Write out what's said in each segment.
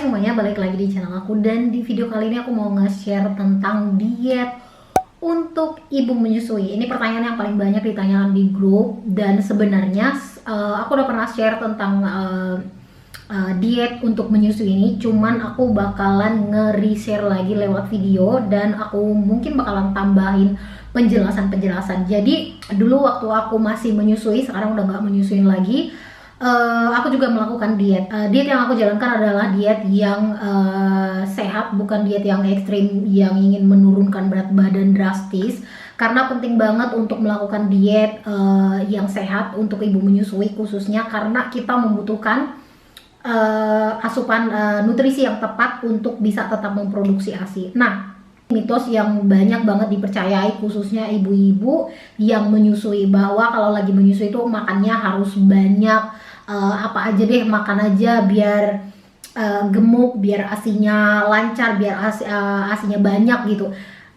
semuanya, balik lagi di channel aku. Dan di video kali ini aku mau nge-share tentang diet untuk ibu menyusui. Ini pertanyaan yang paling banyak ditanyakan di grup. Dan sebenarnya aku udah pernah share tentang diet untuk menyusui ini. Cuman aku bakalan nge-reshare lagi lewat video. Dan aku mungkin bakalan tambahin penjelasan-penjelasan. Jadi dulu waktu aku masih menyusui, sekarang udah nggak menyusuin lagi. Aku juga melakukan diet. Diet yang aku jalankan adalah diet yang sehat, bukan diet yang ekstrim yang ingin menurunkan berat badan drastis. Karena penting banget untuk melakukan diet yang sehat untuk ibu menyusui, khususnya karena kita membutuhkan asupan nutrisi yang tepat untuk bisa tetap memproduksi ASI. Nah, mitos yang banyak banget dipercayai khususnya ibu-ibu yang menyusui, bahwa kalau lagi menyusui itu makannya harus banyak, apa aja deh makan aja biar gemuk, biar ASINya lancar, biar ASINya banyak gitu.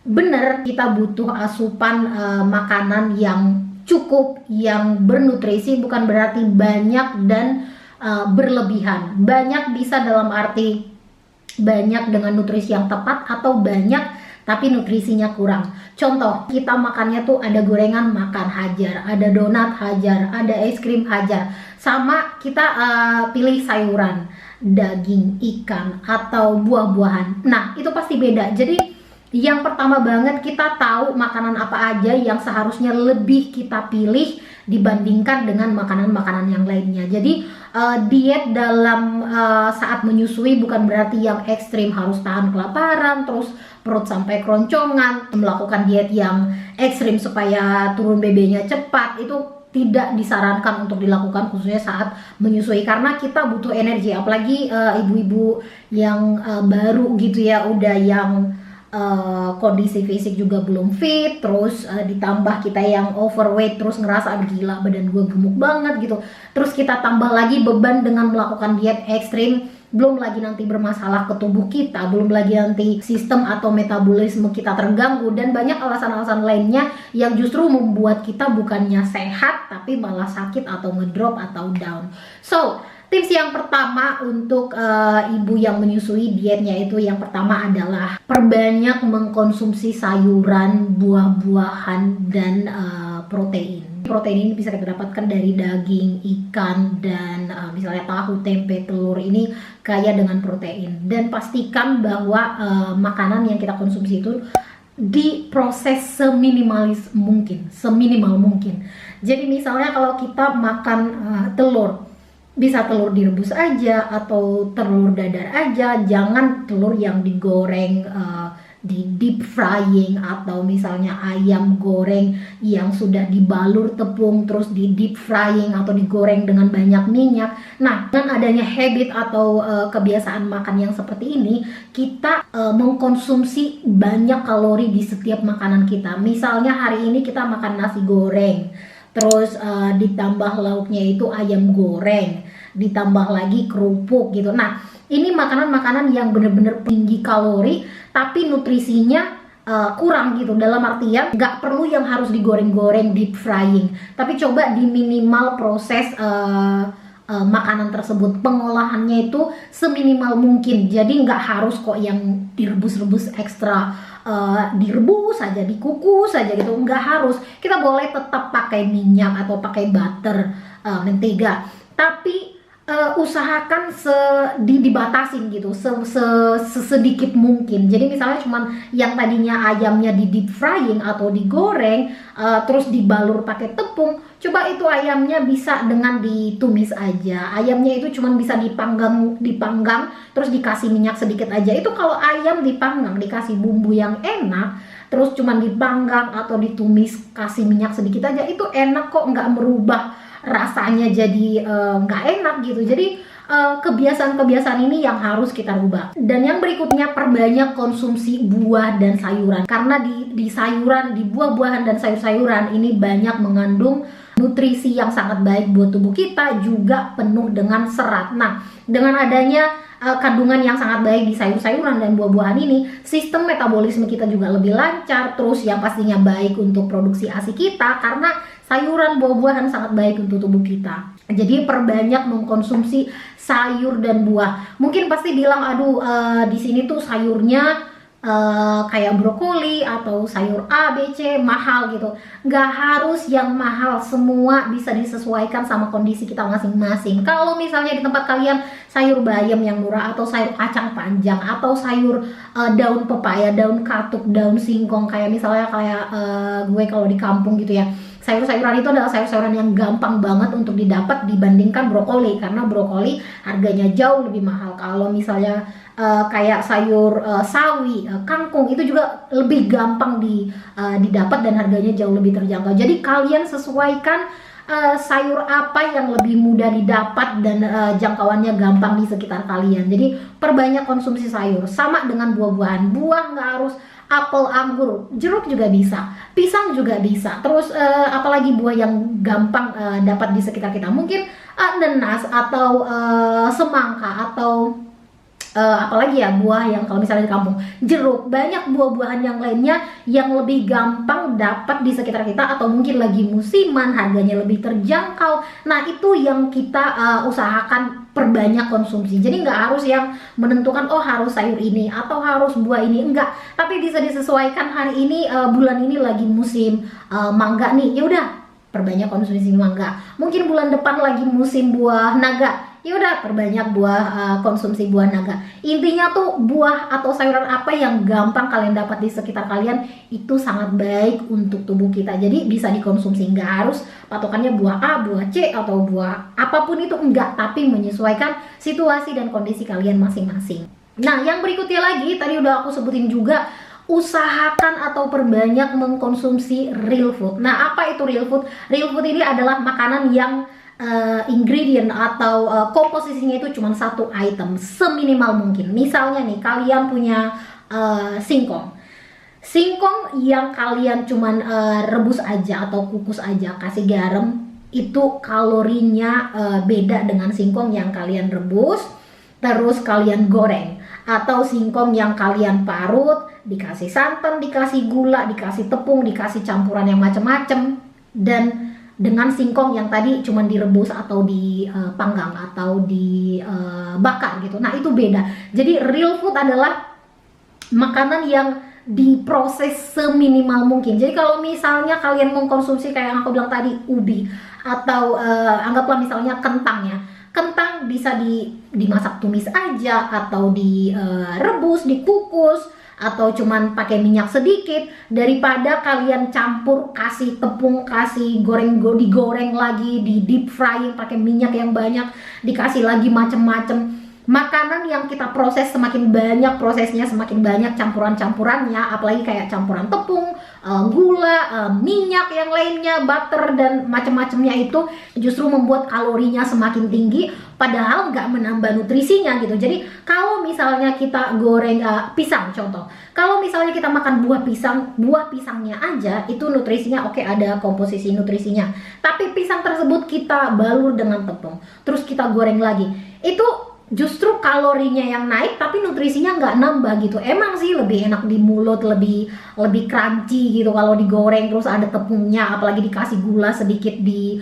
Bener, kita butuh asupan makanan yang cukup, yang bernutrisi, bukan berarti banyak dan berlebihan. Banyak bisa dalam arti banyak dengan nutrisi yang tepat, atau banyak tapi nutrisinya kurang. Contoh, kita makannya tuh ada gorengan, makan hajar, ada donat hajar, ada es krim hajar. Sama kita pilih sayuran, daging, ikan, atau buah-buahan. Nah, itu pasti beda. Jadi yang pertama banget, kita tahu makanan apa aja yang seharusnya lebih kita pilih dibandingkan dengan makanan-makanan yang lainnya. Jadi diet dalam saat menyusui bukan berarti yang ekstrim harus tahan kelaparan, terus perut sampai keroncongan, melakukan diet yang ekstrim supaya turun BB-nya cepat. Itu tidak disarankan untuk dilakukan khususnya saat menyusui, karena kita butuh energi. Apalagi ibu-ibu yang baru gitu ya, udah yang kondisi fisik juga belum fit, terus ditambah kita yang overweight, terus ngerasa gila badan gue gemuk banget gitu, terus kita tambah lagi beban dengan melakukan diet ekstrim, belum lagi nanti bermasalah ke tubuh kita, belum lagi nanti sistem atau metabolisme kita terganggu, dan banyak alasan-alasan lainnya yang justru membuat kita bukannya sehat tapi malah sakit atau ngedrop atau down. So, tips yang pertama untuk ibu yang menyusui, dietnya itu yang pertama adalah perbanyak mengkonsumsi sayuran, buah-buahan, dan protein. Protein ini bisa kita dapatkan dari daging, ikan, dan misalnya tahu, tempe, telur. Ini kaya dengan protein. Dan pastikan bahwa makanan yang kita konsumsi itu diproses seminimalis mungkin, seminimal mungkin. Jadi misalnya kalau kita makan telur, bisa telur direbus aja atau telur dadar aja, jangan telur yang digoreng, di deep frying, atau misalnya ayam goreng yang sudah dibalur tepung terus di deep frying atau digoreng dengan banyak minyak. Nah, dengan adanya habit atau kebiasaan makan yang seperti ini, kita mengkonsumsi banyak kalori di setiap makanan kita. Misalnya hari ini kita makan nasi goreng, terus ditambah lauknya itu ayam goreng, ditambah lagi kerupuk gitu. Nah, ini makanan-makanan yang bener-bener tinggi kalori tapi nutrisinya kurang gitu. Dalam artian nggak perlu yang harus digoreng-goreng, deep frying, tapi coba di minimal proses makanan tersebut, pengolahannya itu seminimal mungkin. Jadi nggak harus kok yang direbus-rebus ekstra, direbus saja, dikukus saja gitu, nggak harus. Kita boleh tetap pakai minyak atau pakai butter, mentega, tapi usahakan dibatasin gitu, sesedikit mungkin. Jadi misalnya cuman yang tadinya ayamnya di deep frying atau digoreng, terus dibalur pakai tepung, coba itu ayamnya bisa dengan ditumis aja. Ayamnya itu cuman bisa dipanggang terus dikasih minyak sedikit aja. Itu kalau ayam dipanggang dikasih bumbu yang enak, terus cuman dipanggang atau ditumis kasih minyak sedikit aja, itu enak kok, nggak merubah rasanya jadi nggak enak gitu. Jadi kebiasaan-kebiasaan ini yang harus kita rubah. Dan yang berikutnya, perbanyak konsumsi buah dan sayuran, karena di sayuran, di buah-buahan dan sayur-sayuran ini banyak mengandung nutrisi yang sangat baik buat tubuh kita, juga penuh dengan serat. Nah, dengan adanya kandungan yang sangat baik di sayur-sayuran dan buah-buahan ini, sistem metabolisme kita juga lebih lancar, terus yang pastinya baik untuk produksi ASI kita, karena sayuran, buah-buahan sangat baik untuk tubuh kita. Jadi perbanyak mengkonsumsi sayur dan buah. Mungkin pasti bilang, aduh, di sini tuh sayurnya kayak brokoli atau sayur A, B, C mahal gitu. Nggak harus yang mahal, semua bisa disesuaikan sama kondisi kita masing-masing. Kalau misalnya di tempat kalian sayur bayam yang murah, atau sayur kacang panjang, atau sayur daun pepaya, daun katuk, daun singkong, kayak misalnya kayak gue kalau di kampung gitu ya, sayur-sayuran itu adalah sayur-sayuran yang gampang banget untuk didapat dibandingkan brokoli, karena brokoli harganya jauh lebih mahal. Kalau misalnya kayak sayur sawi, kangkung, itu juga lebih gampang didapat dan harganya jauh lebih terjangkau. Jadi kalian sesuaikan sayur apa yang lebih mudah didapat dan jangkauannya gampang di sekitar kalian. Jadi perbanyak konsumsi sayur, sama dengan buah-buahan. Buah nggak harus apel, anggur, jeruk juga bisa, pisang juga bisa. Terus apalagi buah yang gampang dapat di sekitar kita, mungkin nanas atau semangka, atau apalagi ya buah yang kalau misalnya di kampung, jeruk, banyak buah-buahan yang lainnya yang lebih gampang dapat di sekitar kita, atau mungkin lagi musiman, harganya lebih terjangkau. Nah itu yang kita usahakan perbanyak konsumsi. Jadi nggak harus yang menentukan oh harus sayur ini atau harus buah ini, enggak, tapi bisa disesuaikan. Hari ini bulan ini lagi musim mangga nih, ya udah perbanyak konsumsi mangga. Mungkin bulan depan lagi musim buah naga, ya udah perbanyak konsumsi buah naga. Intinya tuh buah atau sayuran apa yang gampang kalian dapat di sekitar kalian itu sangat baik untuk tubuh kita. Jadi bisa dikonsumsi, nggak harus patokannya buah A, buah C, atau buah apapun itu, enggak, tapi menyesuaikan situasi dan kondisi kalian masing-masing. Nah yang berikutnya lagi, tadi udah aku sebutin juga, usahakan atau perbanyak mengkonsumsi real food. Nah apa itu real food? Real food ini adalah makanan yang ingredient atau komposisinya itu cuma satu item seminimal mungkin. Misalnya nih kalian punya singkong yang kalian cuman rebus aja atau kukus aja, kasih garam, itu kalorinya beda dengan singkong yang kalian rebus terus kalian goreng, atau singkong yang kalian parut, dikasih santan, dikasih gula, dikasih tepung, dikasih campuran yang macam-macam, dan dengan singkong yang tadi cuman direbus atau dipanggang atau dibakar gitu. Nah itu beda. Jadi real food adalah makanan yang diproses seminimal mungkin. Jadi kalau misalnya kalian mengkonsumsi kayak yang aku bilang tadi, ubi, atau anggaplah misalnya kentang ya, kentang bisa dimasak tumis aja, atau direbus, dikukus, atau cuman pakai minyak sedikit, daripada kalian campur, kasih tepung, kasih digoreng lagi, di deep frying pakai minyak yang banyak, dikasih lagi macem-macem. Makanan yang kita proses semakin banyak prosesnya, semakin banyak campuran-campurannya, apalagi kayak campuran tepung, gula, minyak yang lainnya, butter, dan macam-macamnya, itu justru membuat kalorinya semakin tinggi, padahal nggak menambah nutrisinya gitu. Jadi kalau misalnya kita goreng pisang contoh, kalau misalnya kita makan buah pisangnya aja itu nutrisinya oke, ada komposisi nutrisinya, tapi pisang tersebut kita balur dengan tepung, terus kita goreng lagi, itu justru kalorinya yang naik tapi nutrisinya nggak nambah gitu. Emang sih lebih enak di mulut, lebih crunchy gitu kalau digoreng terus ada tepungnya, apalagi dikasih gula sedikit di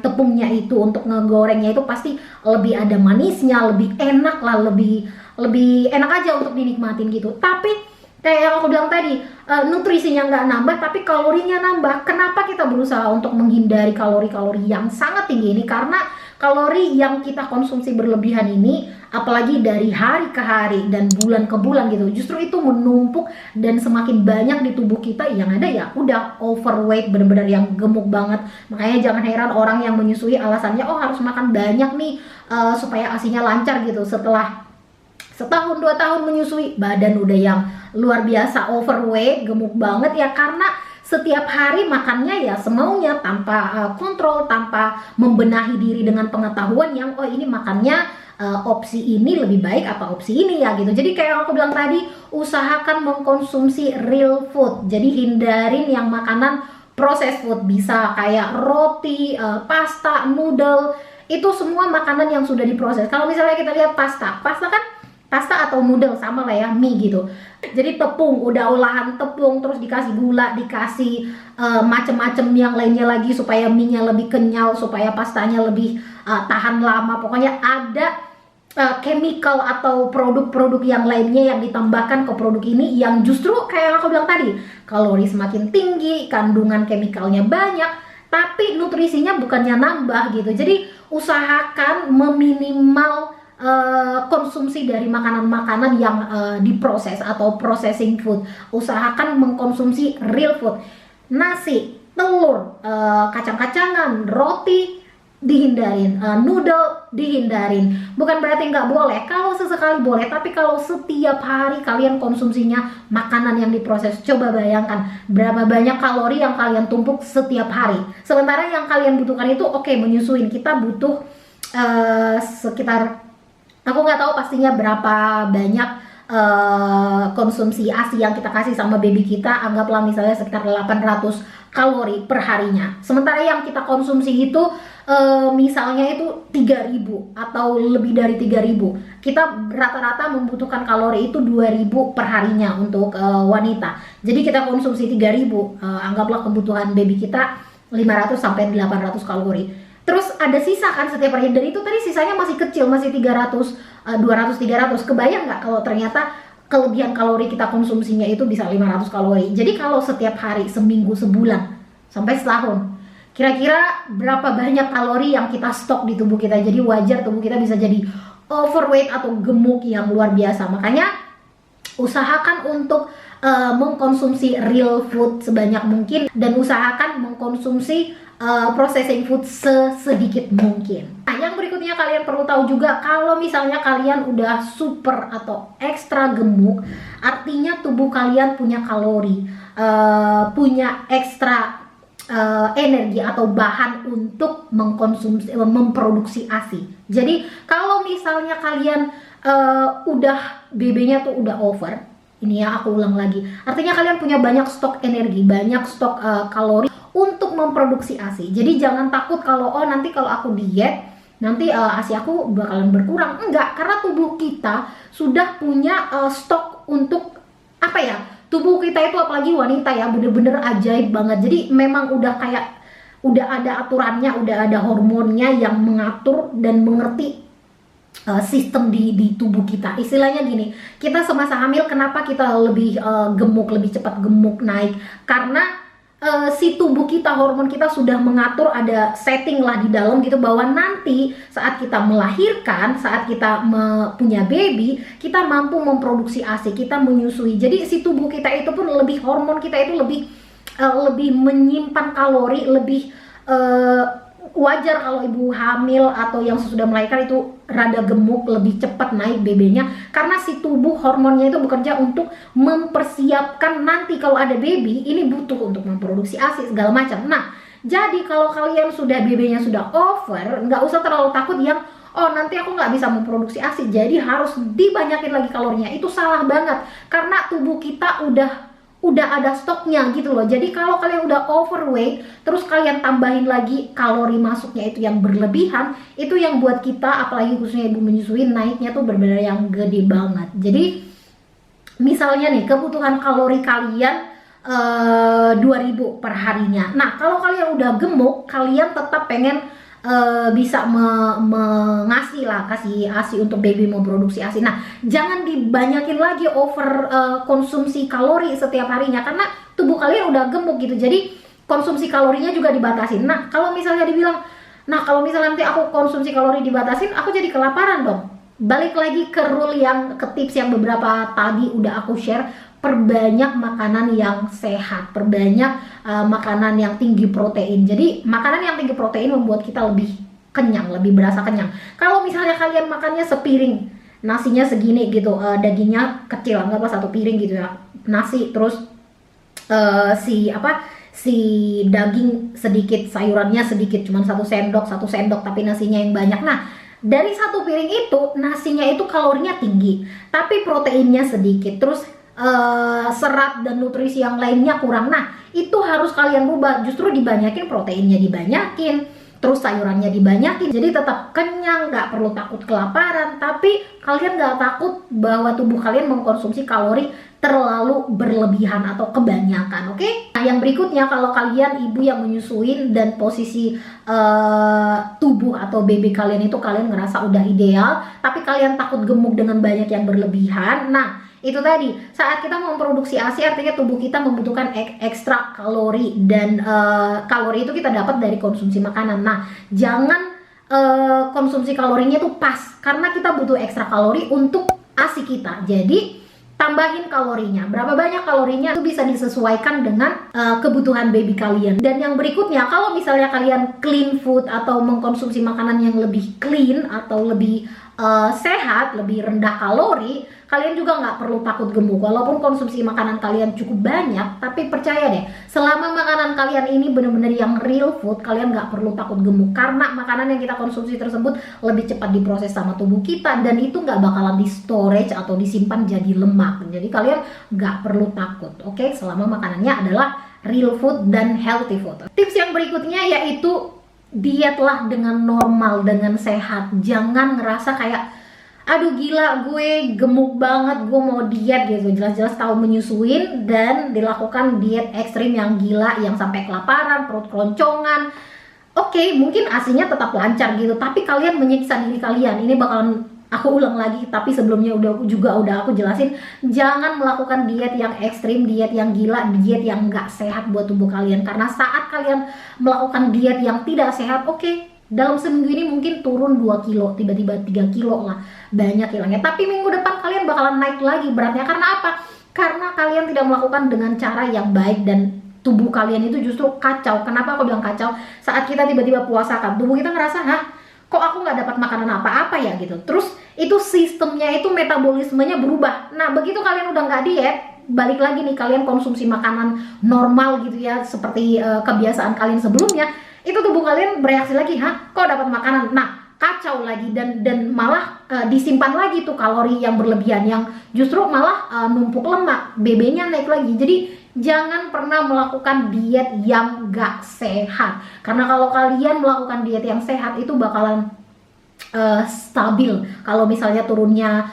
tepungnya itu untuk ngegorengnya, itu pasti lebih ada manisnya, lebih enak lah, lebih enak aja untuk dinikmatin gitu. Tapi kayak yang aku bilang tadi, nutrisinya nggak nambah tapi kalorinya nambah. Kenapa kita berusaha untuk menghindari kalori-kalori yang sangat tinggi ini? Karena kalori yang kita konsumsi berlebihan ini, apalagi dari hari ke hari dan bulan ke bulan gitu, justru itu menumpuk dan semakin banyak di tubuh kita, yang ada ya udah overweight, bener-bener yang gemuk banget. Makanya jangan heran orang yang menyusui alasannya oh harus makan banyak nih supaya ASInya lancar gitu. Setelah setahun 2 tahun menyusui, badan udah yang luar biasa overweight, gemuk banget ya, karena setiap hari makannya ya semaunya, tanpa kontrol, tanpa membenahi diri dengan pengetahuan yang oh ini makannya opsi ini lebih baik apa opsi ini ya gitu. Jadi kayak yang aku bilang tadi, usahakan mengkonsumsi real food. Jadi hindarin yang makanan processed food, bisa kayak roti, pasta, noodle, itu semua makanan yang sudah diproses. Kalau misalnya kita lihat pasta kan pasta atau noodle sama lah ya, mie gitu. Jadi tepung, udah olahan tepung, terus dikasih gula, dikasih macem-macem yang lainnya lagi supaya mie-nya lebih kenyal, supaya pastanya lebih tahan lama. Pokoknya ada chemical atau produk-produk yang lainnya yang ditambahkan ke produk ini yang justru kayak yang aku bilang tadi, kalori semakin tinggi, kandungan chemicalnya banyak, tapi nutrisinya bukannya nambah gitu. Jadi usahakan meminimal konsumsi dari makanan-makanan yang diproses atau processing food. Usahakan mengkonsumsi real food. Nasi, telur, kacang-kacangan, roti dihindarin, noodle dihindarin. Bukan berarti nggak boleh, kalau sesekali boleh, tapi kalau setiap hari kalian konsumsinya makanan yang diproses, coba bayangkan berapa banyak kalori yang kalian tumpuk setiap hari. Sementara yang kalian butuhkan itu oke, menyusuin, kita butuh sekitar, aku nggak tahu pastinya berapa banyak konsumsi ASI yang kita kasih sama baby kita, anggaplah misalnya sekitar 800 kalori per harinya. Sementara yang kita konsumsi itu misalnya itu 3000 atau lebih dari 3000. Kita rata-rata membutuhkan kalori itu 2000 per harinya untuk wanita. Jadi kita konsumsi 3000, anggaplah kebutuhan baby kita 500 sampai 800 kalori. Terus ada sisa kan setiap hari, dan itu tadi sisanya masih kecil, masih 300, 200, 300. Kebayang nggak kalau ternyata kelebihan kalori kita konsumsinya itu bisa 500 kalori. Jadi kalau setiap hari, seminggu, sebulan, sampai setahun, kira-kira berapa banyak kalori yang kita stok di tubuh kita. Jadi wajar tubuh kita bisa jadi overweight atau gemuk yang luar biasa. Makanya usahakan untuk mengkonsumsi real food sebanyak mungkin, dan usahakan mengkonsumsi processing food sedikit mungkin. Nah, yang berikutnya kalian perlu tahu juga, kalau misalnya kalian udah super atau ekstra gemuk, artinya tubuh kalian punya kalori, punya ekstra energi atau bahan untuk memproduksi ASI. Jadi kalau misalnya kalian udah BB-nya tuh udah over, ini ya aku ulang lagi, artinya kalian punya banyak stok energi, banyak stok kalori untuk memproduksi ASI. Jadi jangan takut kalau nanti kalau aku diet nanti ASI aku bakalan berkurang. Enggak, karena tubuh kita sudah punya stok untuk apa ya? Tubuh kita itu apalagi wanita ya, bener-bener ajaib banget. Jadi memang udah ada aturannya, udah ada hormonnya yang mengatur dan mengerti sistem di tubuh kita. Istilahnya gini, kita semasa hamil kenapa kita lebih gemuk, lebih cepat gemuk naik, karena si tubuh kita, hormon kita sudah mengatur, ada setting lah di dalam gitu, bahwa nanti saat kita melahirkan, saat kita punya baby, kita mampu memproduksi ASI, kita menyusui. Jadi si tubuh kita itu pun lebih, hormon kita itu lebih menyimpan kalori, lebih wajar kalau ibu hamil atau yang sesudah melahirkan itu rada gemuk, lebih cepat naik BB-nya, karena si tubuh hormonnya itu bekerja untuk mempersiapkan nanti kalau ada baby, ini butuh untuk memproduksi ASI segala macam. Nah, jadi kalau kalian sudah BB-nya sudah over, nggak usah terlalu takut yang nanti aku nggak bisa memproduksi ASI, jadi harus dibanyakin lagi kalorinya. Itu salah banget, karena tubuh kita udah ada stoknya gitu loh. Jadi kalau kalian udah overweight, terus kalian tambahin lagi kalori masuknya itu yang berlebihan, itu yang buat kita, apalagi khususnya ibu menyusui, naiknya tuh benar-benar yang gede banget. Jadi misalnya nih, kebutuhan kalori kalian 2000 per harinya. Nah, kalau kalian udah gemuk, kalian tetap pengen bisa kasih ASI untuk baby, mau produksi ASI. Nah, jangan dibanyakin lagi over konsumsi kalori setiap harinya, karena tubuh kalian udah gemuk gitu. Jadi konsumsi kalorinya juga dibatasin. Nah, kalau misalnya dibilang, kalau misalnya nanti aku konsumsi kalori dibatasin, aku jadi kelaparan dong. Balik lagi ke rule ke tips yang beberapa tadi udah aku share. Perbanyak makanan yang sehat, perbanyak makanan yang tinggi protein. Jadi makanan yang tinggi protein membuat kita lebih kenyang, lebih berasa kenyang. Kalau misalnya kalian makannya sepiring, nasinya segini gitu, dagingnya kecil, anggaplah satu piring gitu ya, nasi, terus si daging sedikit, sayurannya sedikit, cuma satu sendok, tapi nasinya yang banyak. Nah, dari satu piring itu, nasinya itu kalorinya tinggi, tapi proteinnya sedikit, terus serat dan nutrisi yang lainnya kurang. Nah, itu harus kalian rubah, justru dibanyakin proteinnya, dibanyakin terus sayurannya dibanyakin, jadi tetap kenyang, nggak perlu takut kelaparan, tapi kalian nggak takut bahwa tubuh kalian mengkonsumsi kalori terlalu berlebihan atau kebanyakan. Oke? Nah, yang berikutnya, kalau kalian ibu yang menyusuin dan posisi tubuh atau baby kalian itu kalian ngerasa udah ideal, tapi kalian takut gemuk dengan banyak yang berlebihan. Nah, itu tadi, saat kita memproduksi ASI artinya tubuh kita membutuhkan ekstra kalori, dan kalori itu kita dapat dari konsumsi makanan. Nah, jangan konsumsi kalorinya itu pas, karena kita butuh ekstra kalori untuk ASI kita. Jadi tambahin kalorinya, berapa banyak kalorinya itu bisa disesuaikan dengan kebutuhan baby kalian. Dan yang berikutnya, kalau misalnya kalian clean food atau mengkonsumsi makanan yang lebih clean atau lebih sehat, lebih rendah kalori, kalian juga nggak perlu takut gemuk. Walaupun konsumsi makanan kalian cukup banyak, tapi percaya deh, selama makanan kalian ini bener-bener yang real food, kalian nggak perlu takut gemuk, karena makanan yang kita konsumsi tersebut lebih cepat diproses sama tubuh kita, dan itu nggak bakalan di storage atau disimpan jadi lemak. Jadi kalian nggak perlu takut, oke? Selama makanannya adalah real food dan healthy food. Tips yang berikutnya yaitu dietlah dengan normal, dengan sehat. Jangan ngerasa kayak, aduh gila gue gemuk banget, gue mau diet gitu. Jelas-jelas tahu menyusuin dan dilakukan diet ekstrim yang gila, yang sampai kelaparan, perut keloncongan. Oke, mungkin ASINya tetap lancar gitu, tapi kalian menyiksa diri kalian. Ini bakalan aku ulang lagi, tapi sebelumnya udah aku jelasin, jangan melakukan diet yang ekstrim, diet yang gila, diet yang nggak sehat buat tubuh kalian. Karena saat kalian melakukan diet yang tidak sehat, oke, dalam seminggu ini mungkin turun 2 kilo, tiba-tiba 3 kilo lah, banyak hilangnya. Tapi minggu depan kalian bakalan naik lagi beratnya. Karena apa? Karena kalian tidak melakukan dengan cara yang baik, dan tubuh kalian itu justru kacau. Kenapa aku bilang kacau? Saat kita tiba-tiba puasa kan, tubuh kita ngerasa, hah, kok aku nggak dapat makanan apa-apa ya gitu. Terus itu sistemnya itu metabolismenya berubah. Nah, begitu kalian udah nggak diet, balik lagi nih, kalian konsumsi makanan normal gitu ya, seperti kebiasaan kalian sebelumnya, itu tubuh kalian bereaksi lagi, hah, kok dapat makanan. Nah, kacau lagi, dan malah disimpan lagi tuh kalori yang berlebihan, yang justru malah numpuk lemak, BB-nya naik lagi. Jadi jangan pernah melakukan diet yang gak sehat, karena kalau kalian melakukan diet yang sehat itu bakalan stabil. Kalau misalnya turunnya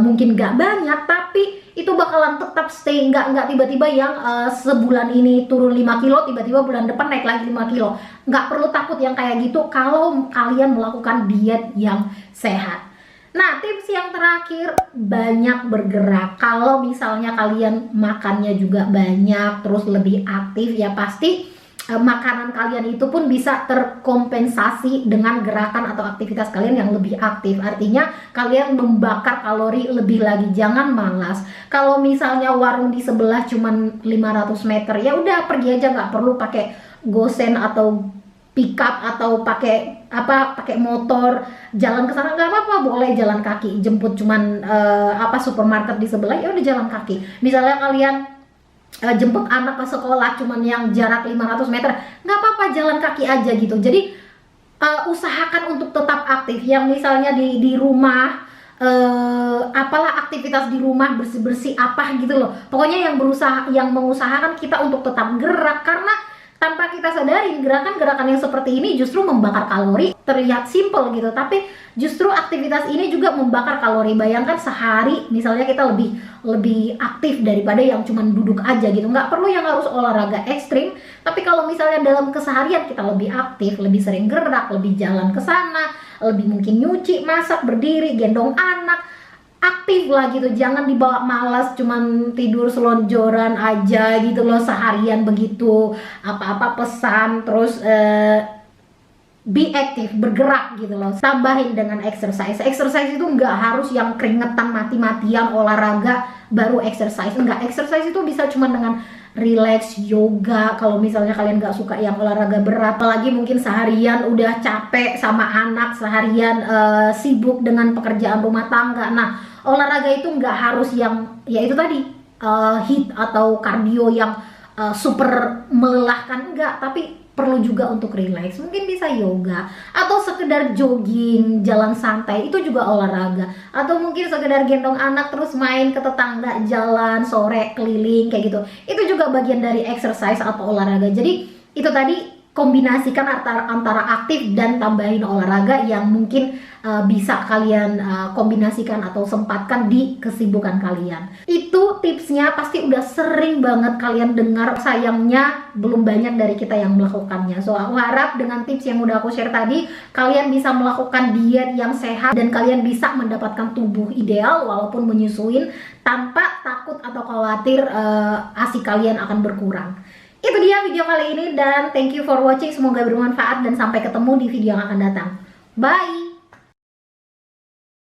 mungkin gak banyak, tapi itu bakalan tetap stay, nggak tiba-tiba yang sebulan ini turun 5 kilo, tiba-tiba bulan depan naik lagi 5 kilo. Nggak perlu takut yang kayak gitu kalau kalian melakukan diet yang sehat. Nah, tips yang terakhir, banyak bergerak. Kalau misalnya kalian makannya juga banyak, terus lebih aktif, ya pasti makanan kalian itu pun bisa terkompensasi dengan gerakan atau aktivitas kalian yang lebih aktif. Artinya kalian membakar kalori lebih lagi. Jangan malas. Kalau misalnya warung di sebelah cuman 500 meter, ya udah pergi aja, nggak perlu pakai gosen atau pickup atau pakai motor jalan ke sana, nggak apa-apa, boleh jalan kaki. Jemput cuman supermarket di sebelah, ya udah jalan kaki. Misalnya kalian jemput anak ke sekolah cuman yang jarak 500 meter, nggak apa-apa, jalan kaki aja gitu. Jadi usahakan untuk tetap aktif. Yang misalnya di rumah, apalah aktivitas di rumah, bersih-bersih apa gitu loh. Pokoknya yang mengusahakan kita untuk tetap gerak, karena tanpa kita sadari gerakan-gerakan yang seperti ini justru membakar kalori. Terlihat simple gitu, tapi justru aktivitas ini juga membakar kalori. Bayangkan sehari misalnya kita lebih aktif daripada yang cuman duduk aja gitu. Nggak perlu yang harus olahraga ekstrim, tapi kalau misalnya dalam keseharian kita lebih aktif, lebih sering gerak, lebih jalan ke sana, lebih mungkin nyuci, masak, berdiri, gendong anak, aktif lah gitu. Jangan dibawa malas, cuman tidur selonjoran aja gitu loh seharian begitu, apa-apa pesan, terus be aktif, bergerak gitu loh. Tambahin dengan exercise. Exercise itu nggak harus yang keringetan mati-matian olahraga baru exercise. Enggak, exercise itu bisa cuman dengan relax, yoga. Kalau misalnya kalian nggak suka yang olahraga berat, apalagi mungkin seharian udah capek sama anak, seharian sibuk dengan pekerjaan rumah tangga. Nah, olahraga itu nggak harus yang ya itu tadi HIIT atau kardio yang super melelahkan, enggak, tapi perlu juga untuk relax. Mungkin bisa yoga atau sekedar jogging, jalan santai, itu juga olahraga. Atau mungkin sekedar gendong anak terus main ke tetangga, jalan sore keliling kayak gitu, itu juga bagian dari exercise atau olahraga. Jadi itu tadi kombinasikan antara aktif dan tambahin olahraga yang mungkin bisa kalian kombinasikan atau sempatkan di kesibukan kalian. Itu tipsnya pasti udah sering banget kalian dengar, sayangnya belum banyak dari kita yang melakukannya. So aku harap dengan tips yang udah aku share tadi, kalian bisa melakukan diet yang sehat dan kalian bisa mendapatkan tubuh ideal walaupun menyusuin tanpa takut atau khawatir ASI kalian akan berkurang. Itu dia video kali ini dan thank you for watching, semoga bermanfaat dan sampai ketemu di video yang akan datang. Bye!